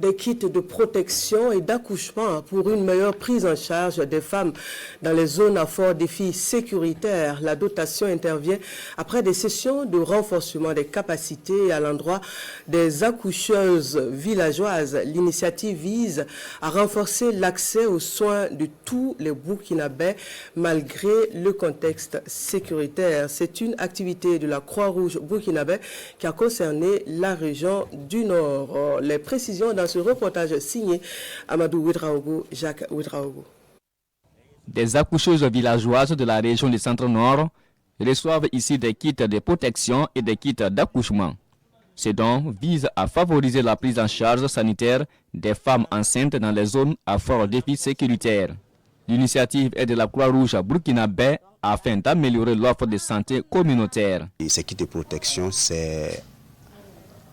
des kits de protection et d'accouchement pour une meilleure prise en charge des femmes dans les zones à fort défi sécuritaire. La dotation intervient après des sessions de renforcement des capacités à l'endroit des accoucheuses villageoises. L'initiative vise à renforcer l'accès aux soins de tous les Burkinabés malgré le contexte sécuritaire. C'est une activité de la Croix-Rouge burkinabé qui a concerné la région du Nord. Les précisions dans ce reportage signé Amadou Ouedraogo, Jacques Ouedraogo. Des accoucheuses villageoises de la région du Centre-Nord reçoivent ici des kits de protection et des kits d'accouchement. Ce don vise à favoriser la prise en charge sanitaire des femmes enceintes dans les zones à fort défi sécuritaire. L'initiative est de la Croix-Rouge burkinabé afin d'améliorer l'offre de santé communautaire. Ces kits de protection, c'est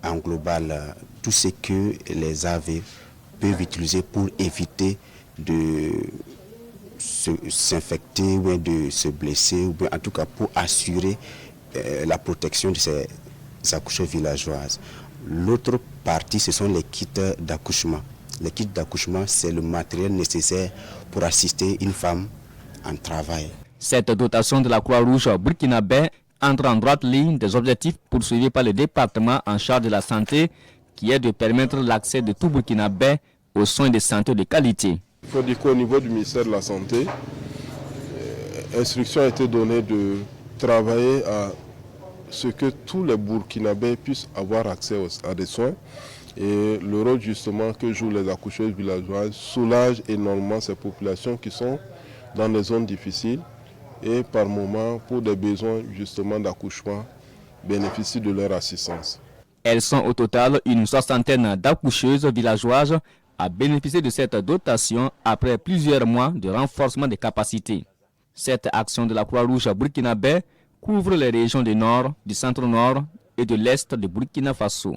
en global tout ce que les AV peuvent utiliser pour éviter de s'infecter ou de se blesser, ou bien en tout cas pour assurer la protection de ces accoucheuses villageoises. L'autre partie, ce sont les kits d'accouchement. Les kits d'accouchement, c'est le matériel nécessaire pour assister une femme en travail. Cette dotation de la Croix-Rouge burkinabé entre en droite ligne des objectifs poursuivis par le département en charge de la santé, qui est de permettre l'accès de tout Burkinabé aux soins de santé de qualité. Il faut dire qu'au niveau du ministère de la Santé, instruction a été donnée de travailler à ce que tous les Burkinabés puissent avoir accès à des soins. Et le rôle justement que jouent les accoucheuses villageoises soulage énormément ces populations qui sont dans des zones difficiles et par moment, pour des besoins justement d'accouchement, bénéficient de leur assistance. Elles sont au total une soixantaine d'accoucheuses villageoises à bénéficier de cette dotation après plusieurs mois de renforcement des capacités. Cette action de la Croix-Rouge burkinabé couvre les régions du Nord, du Centre-Nord et de l'Est de Burkina Faso.